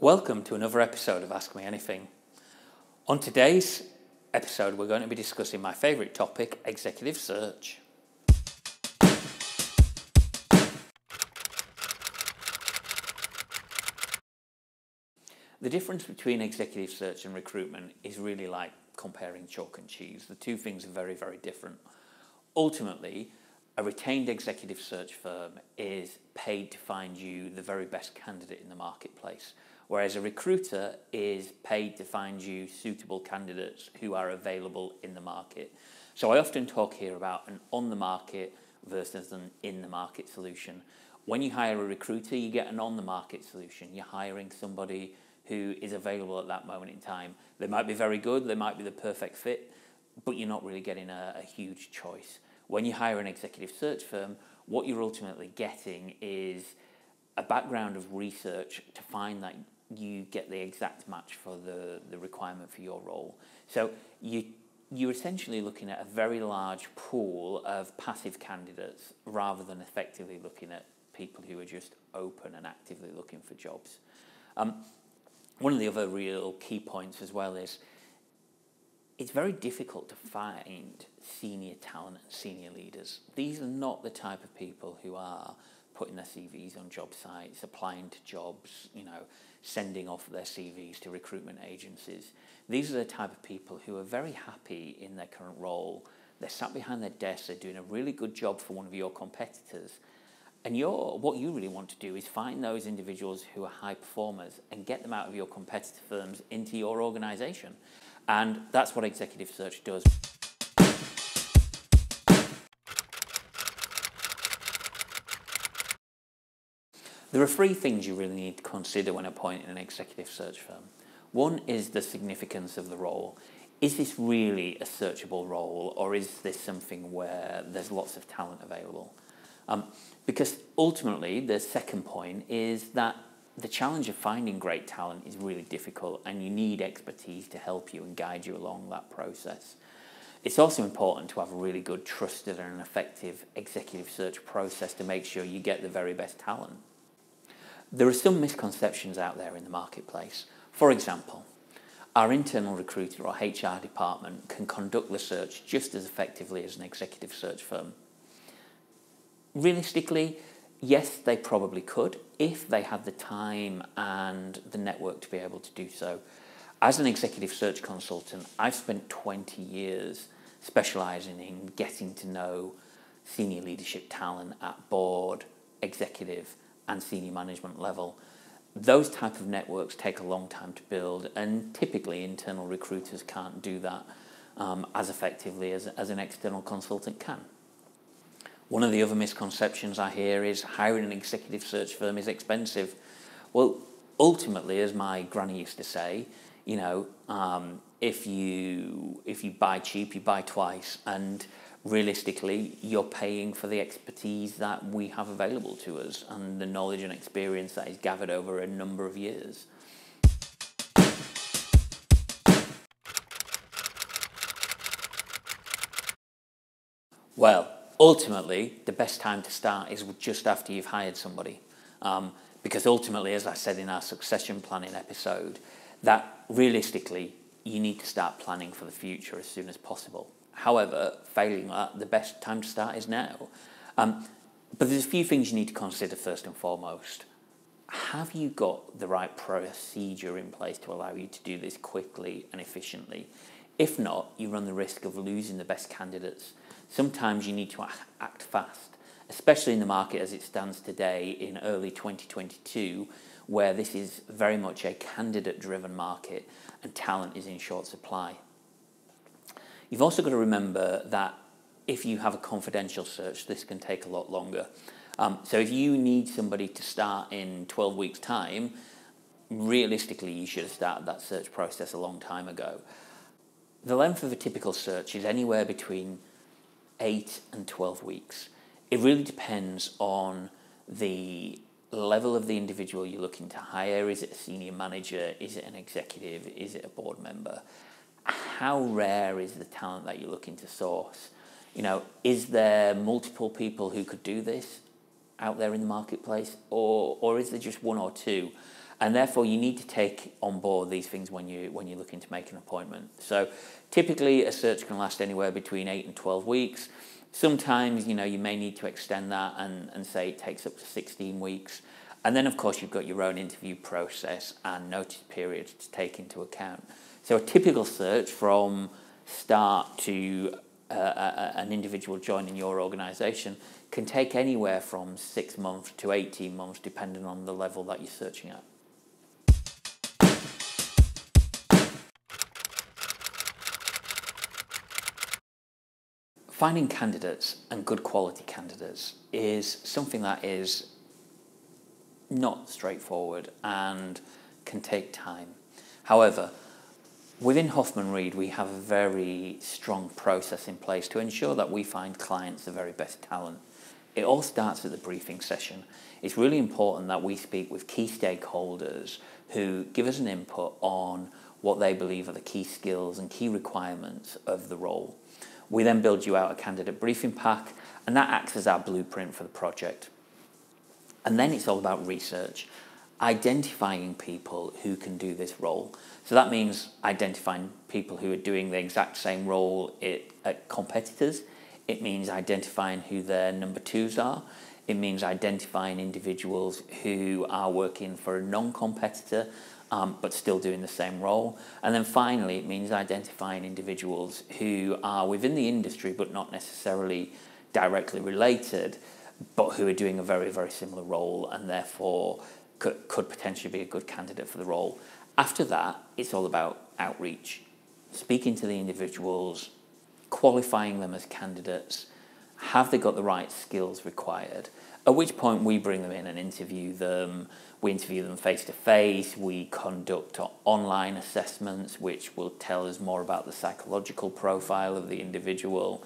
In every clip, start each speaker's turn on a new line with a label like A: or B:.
A: Welcome to another episode of Ask Me Anything. On today's episode, we're going to be discussing my favourite topic, executive search. The difference between executive search and recruitment is really like comparing chalk and cheese. The two things are very, very different. Ultimately, a retained executive search firm is paid to find you the very best candidate in the marketplace, whereas a recruiter is paid to find you suitable candidates who are available in the market. So I often talk here about an on-the-market versus an in-the-market solution. When you hire a recruiter, you get an on-the-market solution. You're hiring somebody who is available at that moment in time. They might be very good, they might be the perfect fit, but you're not really getting a huge choice. When you hire an executive search firm, what you're ultimately getting is a background of research to find that you get the exact match for the requirement for your role. So you're essentially looking at a very large pool of passive candidates rather than effectively looking at people who are just open and actively looking for jobs. One of the other real key points as well is it's very difficult to find senior talent and senior leaders. These are not the type of people who are putting their CVs on job sites, applying to jobs, sending off their CVs to recruitment agencies. These are the type of people who are very happy in their current role. They're sat behind their desk, they're doing a really good job for one of your competitors. And what you really want to do is find those individuals who are high performers and get them out of your competitor firms into your organisation. And that's what executive search does. There are three things you really need to consider when appointing an executive search firm. One is the significance of the role. Is this really a searchable role, or is this something where there's lots of talent available? Because ultimately, the second point is that the challenge of finding great talent is really difficult, and you need expertise to help you and guide you along that process. It's also important to have a really good, trusted and effective executive search process to make sure you get the very best talent. There are some misconceptions out there in the marketplace. For example, our internal recruiter or HR department can conduct the search just as effectively as an executive search firm. Realistically, yes, they probably could if they had the time and the network to be able to do so. As an executive search consultant, I've spent 20 years specialising in getting to know senior leadership talent at board, executive and senior management level. Those type of networks take a long time to build, and typically internal recruiters can't do that as effectively as an external consultant can. One of the other misconceptions I hear is hiring an executive search firm is expensive. Well, ultimately, as my granny used to say, if you buy cheap, you buy twice. And realistically, you're paying for the expertise that we have available to us and the knowledge and experience that is gathered over a number of years. Well, ultimately, the best time to start is just after you've hired somebody. Because ultimately, as I said in our succession planning episode, that realistically, you need to start planning for the future as soon as possible. However, failing that, the best time to start is now. But there's a few things you need to consider first and foremost. Have you got the right procedure in place to allow you to do this quickly and efficiently? If not, you run the risk of losing the best candidates. Sometimes you need to act fast, especially in the market as it stands today in early 2022, where this is very much a candidate-driven market and talent is in short supply. You've also got to remember that if you have a confidential search, this can take a lot longer. So if you need somebody to start in 12 weeks' time, realistically, you should have started that search process a long time ago. The length of a typical search is anywhere between 8 and 12 weeks. It really depends on the level of the individual you're looking to hire. Is it a senior manager? Is it an executive? Is it a board member? How rare is the talent that you're looking to source? Is there multiple people who could do this out there in the marketplace, or is there just one or two? And therefore, you need to take on board these things when you're looking to make an appointment. So typically, a search can last anywhere between 8 and 12 weeks. Sometimes, you may need to extend that and say it takes up to 16 weeks. And then, of course, you've got your own interview process and notice period to take into account. So a typical search from start to an individual joining your organisation can take anywhere from 6 months to 18 months, depending on the level that you're searching at. Finding candidates and good quality candidates is something that is not straightforward and can take time. However, within Hoffmann Reed, we have a very strong process in place to ensure that we find clients the very best talent. It all starts at the briefing session. It's really important that we speak with key stakeholders who give us an input on what they believe are the key skills and key requirements of the role. We then build you out a candidate briefing pack, and that acts as our blueprint for the project. And then it's all about research, identifying people who can do this role. So that means identifying people who are doing the exact same role at competitors. It means identifying who their number twos are. It means identifying individuals who are working for a non-competitor but still doing the same role. And then finally, it means identifying individuals who are within the industry but not necessarily directly related, but who are doing a very, very similar role and therefore could potentially be a good candidate for the role. After that, it's all about outreach, speaking to the individuals, qualifying them as candidates. Have they got the right skills required? At which point we bring them in and interview them. We interview them face-to-face. We conduct online assessments, which will tell us more about the psychological profile of the individual.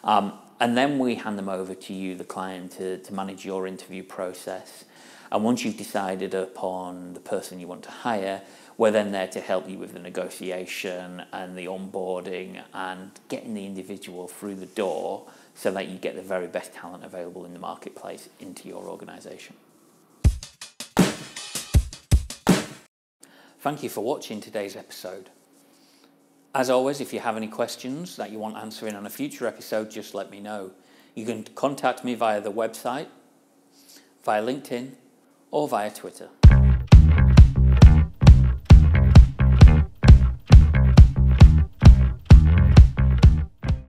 A: And then we hand them over to you, the client, to manage your interview process. And once you've decided upon the person you want to hire, we're then there to help you with the negotiation and the onboarding and getting the individual through the door so that you get the very best talent available in the marketplace into your organisation. Thank you for watching today's episode. As always, if you have any questions that you want answering on a future episode, just let me know. You can contact me via the website, via LinkedIn, or via Twitter.